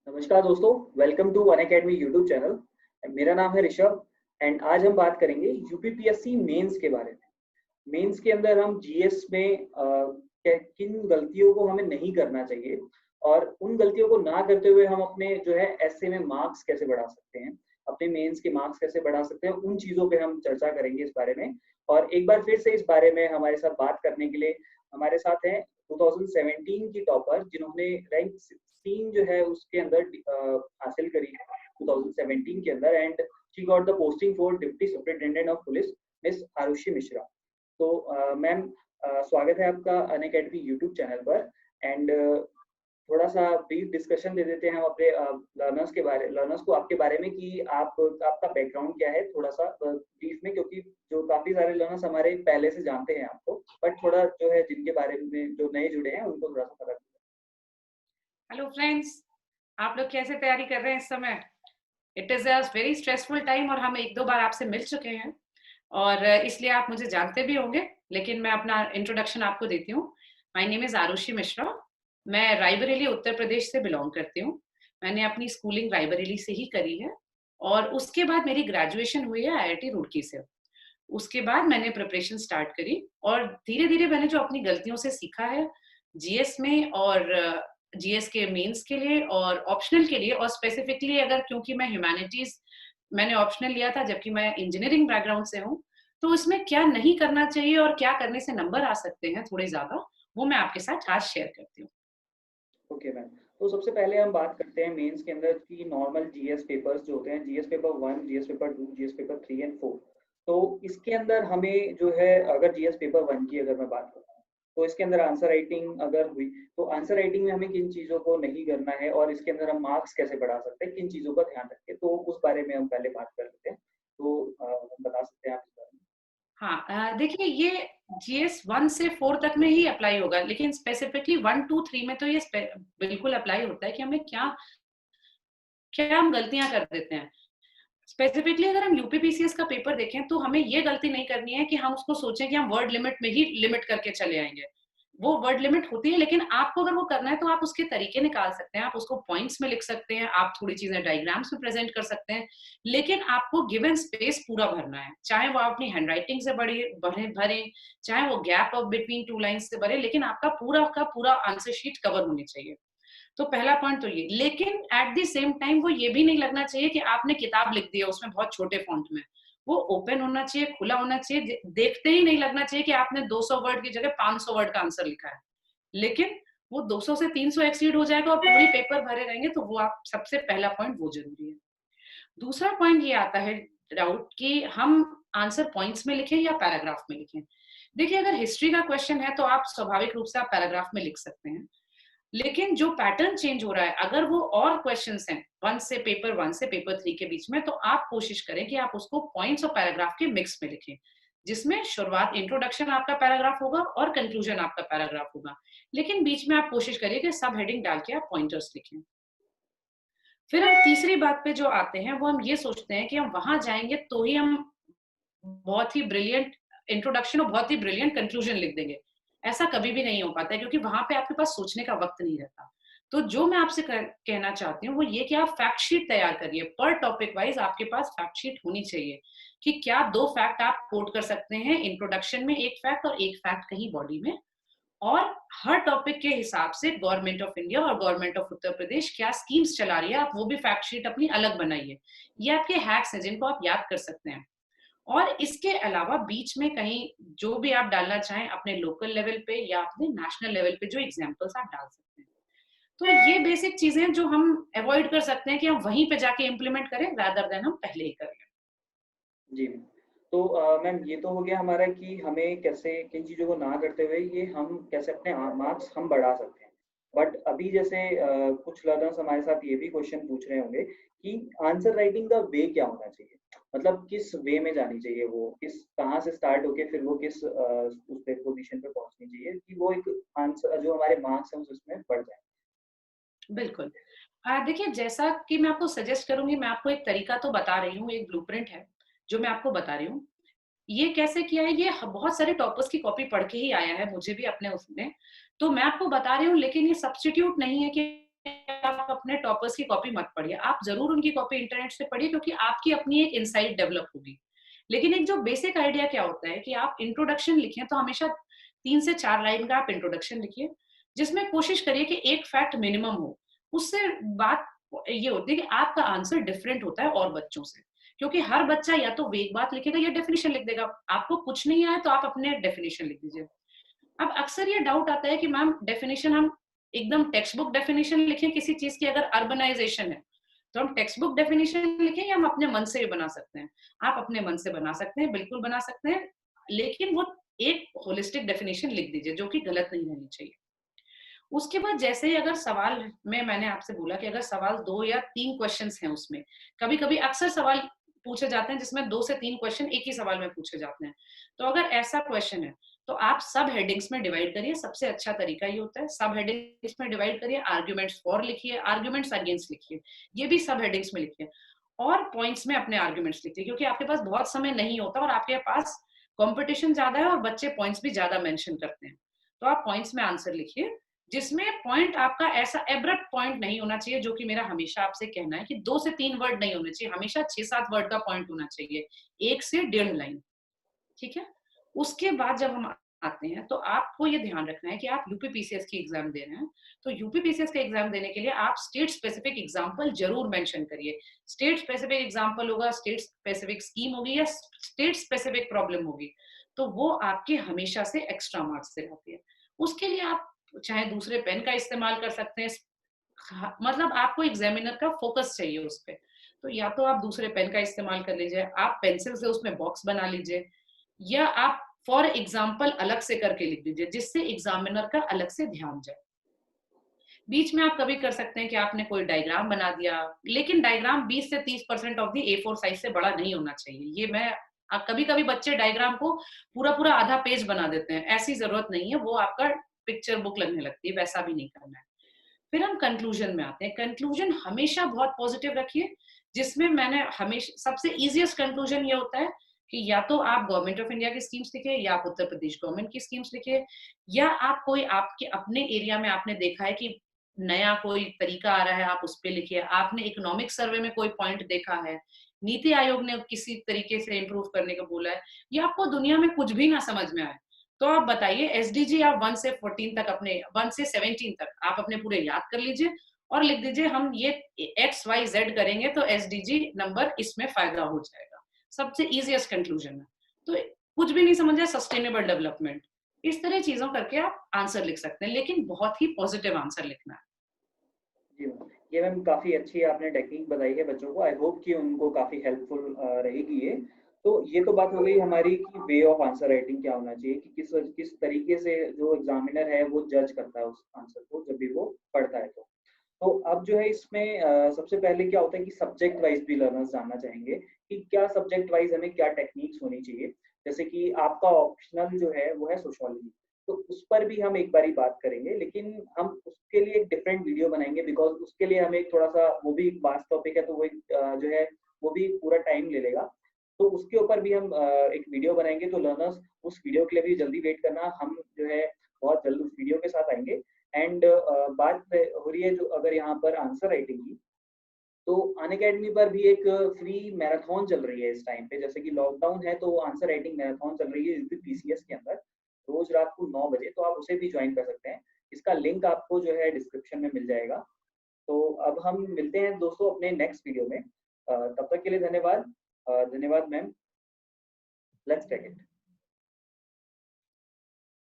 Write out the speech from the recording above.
नमस्कार दोस्तों, welcome to Unacademy YouTube channel. मेरा नाम है ऋषभ एंड आज हम बात करेंगे यूपीपीएससी मेंस के बारे में। मेंस के अंदर हम जीएस में किन गलतियों को हमें नहीं करना चाहिए और उन गलतियों को ना करते हुए हम अपने जो है एसए में मार्क्स कैसे बढ़ा सकते हैं, अपने मेंस के मार्क्स कैसे बढ़ा सकते हैं, उन चीज़ों पे हम चर्चा करेंगे इस बारे में। और एक बार फिर से इस बारे में हमारे साथ बात करने के लिए हमारे साथ हैं 2017 की टॉपर जिन्होंने रैंक 16 जो है उसके अंदर हासिल करी है 2017 के अंदर and she got the posting for deputy superintendent of police, miss Arushi Mishra. तो मैम, स्वागत है आपका अनअकैडमी यूट्यूब चैनल पर एंड थोड़ा सा ब्रीफ डिस्कशन दे देते हैं हम अपने लर्नर्स को आपके बारे में कि आपका बैकग्राउंड क्या है, थोड़ा सा ब्रीफ में, क्योंकि जो काफी सारे लर्नर्स हमारे पहले से जानते हैं आपको, बट थोड़ा जो है जिनके बारे में जो नए जुड़े हैं उनको थोड़ा सा पता। हेलो फ्रेंड्स, आप लोग कैसे तैयारी कर रहे हैं इस समय? It is a very stressful time और हम एक दो बार आपसे मिल चुके हैं और इसलिए आप मुझे जानते भी होंगे, लेकिन मैं अपना इंट्रोडक्शन आपको देती हूँ। My name is Arushi Mishra. मैं रायबरेली उत्तर प्रदेश से बिलोंग करती हूँ। मैंने अपनी स्कूलिंग रायबरेली से ही करी है और उसके बाद मेरी ग्रेजुएशन हुई है आईआईटी रुड़की से। उसके बाद मैंने प्रिपरेशन स्टार्ट करी और धीरे धीरे मैंने जो अपनी गलतियों से सीखा है जीएस में और जीएस के मेंस के लिए और ऑप्शनल के लिए, और स्पेसिफिकली अगर क्योंकि मैं ह्यूमैनिटीज मैंने ऑप्शनल लिया था जबकि मैं इंजीनियरिंग बैकग्राउंड से हूँ, तो इसमें क्या नहीं करना चाहिए और क्या करने से नंबर आ सकते हैं थोड़े ज्यादा, वो मैं आपके साथ आज शेयर करती हूँ। ओके मैम, तो सबसे पहले हम बात करते हैं मेंस के अंदर की नॉर्मल जीएस पेपर्स जो होते हैं, GS paper 1, GS paper 2, GS paper 3 and 4। तो इसके अंदर हमें जो है, अगर जीएस पेपर 1 की अगर मैं बात करूँ तो इसके अंदर आंसर राइटिंग अगर हुई तो आंसर राइटिंग में हमें किन चीज़ों को नहीं करना है और इसके अंदर हम मार्क्स कैसे बढ़ा सकते हैं, किन चीज़ों का ध्यान रखें, तो उस बारे में हम पहले बात कर लेते हैं। तो हम बता सकते हैं आप इस बारे में। हाँ, देखिए ये जीएस 1 से 4 तक में ही अप्लाई होगा, लेकिन स्पेसिफिकली 1, 2, 3 में तो ये बिल्कुल अप्लाई होता है कि हमें क्या क्या हम गलतियां कर देते हैं। स्पेसिफिकली अगर हम यूपीपीसीएस का पेपर देखें तो हमें ये गलती नहीं करनी है कि हम उसको सोचें कि हम वर्ड लिमिट में ही लिमिट करके चले आएंगे। वो वर्ड लिमिट होती है, लेकिन आपको अगर वो करना है तो आप उसके तरीके निकाल सकते हैं, आप उसको पॉइंट्स में लिख सकते हैं, आप थोड़ी चीजें डायग्राम्स में प्रेजेंट कर सकते हैं, लेकिन आपको गिवन स्पेस पूरा भरना है, चाहे वो अपनी हैंडराइटिंग से बड़े भरे, चाहे वो gap of between two lines से भरे, लेकिन आपका पूरा का पूरा आंसर शीट कवर होनी चाहिए। तो पहला पॉइंट तो ये, लेकिन एट द सेम टाइम वो ये भी नहीं लगना चाहिए कि आपने किताब लिख दी है उसमें बहुत छोटे फॉन्ट में। वो ओपन होना चाहिए, खुला होना चाहिए, देखते ही नहीं लगना चाहिए कि आपने 200 वर्ड की जगह 500 वर्ड का आंसर लिखा है। लेकिन वो 200 से 300 एक्सीड हो जाएगा और पूरी पेपर भरे रहेंगे, तो वो आप सबसे पहला पॉइंट वो जरूरी है। दूसरा पॉइंट ये आता है डाउट कि हम आंसर पॉइंट्स में लिखें या पैराग्राफ में लिखें। देखिए, अगर हिस्ट्री का क्वेश्चन है तो आप स्वाभाविक रूप से आप पैराग्राफ में लिख सकते हैं, लेकिन जो पैटर्न चेंज हो रहा है, अगर वो और क्वेश्चंस हैं पेपर 1 से पेपर 3 के बीच में, तो आप कोशिश करें कि आप उसको पॉइंट्स और पैराग्राफ के मिक्स में लिखें, जिसमें शुरुआत इंट्रोडक्शन आपका पैराग्राफ होगा और कंक्लूजन आपका पैराग्राफ होगा, लेकिन बीच में आप कोशिश करिए कि सब हेडिंग डाल के आप पॉइंटर्स लिखें। फिर हम तीसरी बात पे जो आते हैं, वो हम ये सोचते हैं कि हम वहां जाएंगे तो ही हम बहुत ही ब्रिलियंट इंट्रोडक्शन और बहुत ही ब्रिलियंट कंक्लूजन लिख देंगे। ऐसा कभी भी नहीं हो पाता है, क्योंकि वहां पे आपके पास सोचने का वक्त नहीं रहता। तो जो मैं आपसे कहना चाहती हूँ वो ये कि आप फैक्ट शीट तैयार करिए, पर टॉपिक वाइज आपके पास फैक्ट शीट होनी चाहिए कि क्या 2 फैक्ट आप कोट कर सकते हैं इंट्रोडक्शन में, एक फैक्ट और एक फैक्ट कहीं बॉडी में, और हर टॉपिक के हिसाब से गवर्नमेंट ऑफ इंडिया और गवर्नमेंट ऑफ उत्तर प्रदेश क्या स्कीम्स चला रही है, आप वो भी फैक्ट शीट अपनी अलग बनाइए। ये आपके हैक्स हैं जिनको आप याद कर सकते हैं। और इसके अलावा बीच में कहीं जो भी आप डालना चाहें अपने लोकल लेवल पे या अपने नेशनल लेवल पे, जो एग्जांपल्स आप डाल सकते हैं। तो ये बेसिक चीजें जो हम अवॉइड कर सकते हैं कि हम वहीं पे जाके इम्प्लीमेंट करें रादर देन हम पहले ही कर लें। जी। तो मैम, ये तो हो गया हमारा कि हमें कैसे किन चीज़ों को ना करते हुए ये हम कैसे अपने मार्क्स हम बढ़ा सकते हैं। बट अभी जैसे कुछ लर्नर्स हमारे साथ ये भी क्वेश्चन पूछ रहे होंगे कि आंसर राइटिंग का वे क्या होना चाहिए? मतलब किस वे में जानी चाहिए, वो किस कहाँ से स्टार्ट होके फिर वो किस उस पे पोज़ीशन पे पहुँचनी चाहिए कि वो एक आंसर जो हमारे मार्क्स हैं उसमें बढ़ जाए? बिल्कुल। देखिए, जैसा कि मैं आपको सजेस्ट करूंगी, मैं आपको एक तरीका तो बता रही हूँ, एक ब्लूप्रिंट है जो मैं आपको बता रही हूँ। ये कैसे किया है, ये बहुत सारे टॉपर्स की कॉपी पढ़ के ही आया है, मुझे भी अपने उसमें। तो मैं आपको बता रही हूँ, लेकिन ये सब्स्टिट्यूट नहीं है कि आप अपने टॉपर्स की कॉपी मत पढ़िए, आप जरूर उनकी कॉपी इंटरनेट से पढ़िए, क्योंकि आपकी अपनी एक इनसाइट डेवलप होगी। लेकिन एक जो बेसिक आइडिया क्या होता है कि आप इंट्रोडक्शन लिखें, तो हमेशा 3 से 4 लाइन का आप इंट्रोडक्शन लिखिए, जिसमें कोशिश करिए कि एक फैक्ट मिनिमम हो। उससे बात ये होती है कि आपका आंसर डिफरेंट होता है और बच्चों से, क्योंकि हर बच्चा या तो वेग बात लिखेगा या डेफिनेशन लिख देगा। आपको कुछ नहीं आया तो आप अपने डेफिनेशन लिख दीजिए। अब अक्सर ये डाउट आता है कि मैम डेफिनेशन हम एकदम टेक्स्ट बुक डेफिनेशन लिखें किसी चीज की, अगर अर्बनाइजेशन है तो हम टेक्स्ट बुक डेफिनेशन लिखें या हम अपने मन से भी बना सकते हैं? आप अपने मन से बना सकते हैं, बिल्कुल बना सकते हैं, लेकिन वो एक होलिस्टिक डेफिनेशन लिख दीजिए जो कि गलत नहीं होनी चाहिए। उसके बाद जैसे ही अगर सवाल में मैंने आपसे बोला कि अगर सवाल 2 या 3 क्वेश्चंस हैं उसमें, कभी-कभी अक्सर सवाल पूछे जाते हैं जिसमें 2 से 3 क्वेश्चन एक ही सवाल में पूछे जाते हैं। तो अगर ऐसा क्वेश्चन है, तो आप सब हेडिंग्स में डिवाइड करिए, सबसे अच्छा तरीका ये होता है। सब हेडिंग्स में डिवाइड करिए, आर्गुमेंट्स फॉर लिखिए, आर्गुमेंट्स अगेंस्ट लिखिए, ये भी सब हेडिंग्स में लिखिए, और पॉइंट्स में अपने आर्गुमेंट्स लिखिए, क्योंकि आपके पास बहुत समय नहीं होता और आपके पास कॉम्पिटिशन ज्यादा है और बच्चे पॉइंट्स भी ज्यादा मेंशन करते हैं। तो आप पॉइंट्स में आंसर लिखिए, जिसमें पॉइंट आपका ऐसा एब्रप्ट पॉइंट नहीं होना चाहिए, जो कि मेरा हमेशा आपसे कहना है कि 2 से 3 वर्ड नहीं होने चाहिए, हमेशा 6-7 वर्ड का पॉइंट होना चाहिए, 1 से 1.5 लाइन, ठीक है? उसके बाद जब हम आते हैं, तो आपको ये ध्यान रखना है कि आप यूपीपीसीएस की एग्जाम दे रहे हैं, तो यूपीपीसीएस का एग्जाम देने के लिए आप स्टेट स्पेसिफिक एग्जाम्पल जरूर मेंशन करिए। स्टेट स्पेसिफिक एग्जाम्पल होगा, स्टेट स्पेसिफिक स्कीम होगी या स्टेट स्पेसिफिक प्रॉब्लम होगी, तो वो आपके हमेशा से एक्स्ट्रा मार्क्स से आती है। उसके लिए आप चाहे दूसरे पेन का इस्तेमाल कर सकते हैं, मतलब आपको एग्जामिनर का फोकस चाहिए उस पे, तो या तो आप दूसरे पेन का इस्तेमाल कर लीजिए, आप पेंसिल से उसमें बॉक्स बना लीजिए, या आप फॉर एग्जाम्पल अलग से करके लिख दीजिए, जिससे एग्जामिनर का अलग से ध्यान जाए। बीच में आप कभी कर सकते हैं कि आपने कोई डायग्राम बना दिया, लेकिन डायग्राम 20 से 30% ऑफ दी A4 साइज से बड़ा नहीं होना चाहिए। ये मैं कभी कभी बच्चे डायग्राम को पूरा पूरा आधा पेज बना देते हैं, ऐसी जरूरत नहीं है, वो आपका पिक्चर बुक लगने लगती है, वैसा भी नहीं करना है। फिर हम कंक्लूजन में आते हैं। कंक्लूजन हमेशा बहुत पॉजिटिव रखिए, जिसमें मैंने हमेशा सबसे इजीएस्ट कंक्लूजन ये होता है कि या तो आप गवर्नमेंट ऑफ इंडिया की स्कीम्स लिखिए, या आप उत्तर प्रदेश गवर्नमेंट की स्कीम्स लिखिए, या आप कोई आपके अपने एरिया में आपने देखा है कि नया कोई तरीका आ रहा है, आप उस पे लिखिए, आपने इकोनॉमिक सर्वे में कोई पॉइंट देखा है, नीति आयोग ने किसी तरीके से इम्प्रूव करने को बोला है, या आपको दुनिया में कुछ भी ना समझ में आए, तो आप बताइए। एसडीजी आप 1 से 14 तक, अपने 1 से 17 तक आप अपने पूरे याद कर लीजिए और लिख दीजिए हम ये XYZ करेंगे तो एसडीजी नंबर इसमें फायदा हो जाएगा। सबसे इजीएस्ट कंक्लूजन है। तो कुछ भी नहीं समझ आए, सस्टेनेबल डेवलपमेंट, इस तरह चीजों करके आप आंसर लिख सकते हैं, लेकिन बहुत ही पॉजिटिव आंसर लिखना है। जी मैम, ये मैम काफ़ी अच्छी आपने टेक्निक बताई है बच्चों को। आई होप कि उनको काफ़ी हेल्पफुल रहेगी ये। तो ये तो बात हो गई हमारी कि वे ऑफ आंसर राइटिंग क्या होना चाहिए, कि किस किस तरीके से जो एग्जामिनर है वो जज करता है उस आंसर को जब भी वो पढ़ता है तो। तो अब जो है इसमें सबसे पहले क्या होता है कि सब्जेक्ट वाइज भी लर्नर्स जानना चाहेंगे कि क्या सब्जेक्ट वाइज हमें क्या टेक्निक्स होनी चाहिए। जैसे कि आपका ऑप्शनल जो है वो है सोशियोलॉजी, तो उस पर भी हम एक बारी बात करेंगे, लेकिन हम उसके लिए एक डिफरेंट वीडियो बनाएंगे, बिकॉज उसके लिए हमें थोड़ा सा वो भी वास्ट टॉपिक है, तो वो जो है वो भी पूरा टाइम ले लेगा। तो उसके ऊपर भी हम एक वीडियो बनाएंगे, तो लर्नर्स उस वीडियो के लिए भी जल्दी वेट करना। हम जो है बहुत जल्द उस वीडियो के साथ आएंगे। एंड बात हो रही है जो अगर यहाँ पर आंसर राइटिंग की, तो अनअकैडमी पर भी एक फ्री मैराथन चल रही है इस टाइम पे। जैसे कि लॉकडाउन है तो आंसर राइटिंग मैराथन चल रही है यूपीपीसीएस के अंदर, रोज रात को 9 बजे, तो आप उसे भी ज्वाइन कर सकते हैं। इसका लिंक आपको जो है डिस्क्रिप्शन में मिल जाएगा। तो अब हम मिलते हैं दोस्तों अपने नेक्स्ट वीडियो में। तब तक के लिए धन्यवाद। धन्यवाद मैम। Let's take it.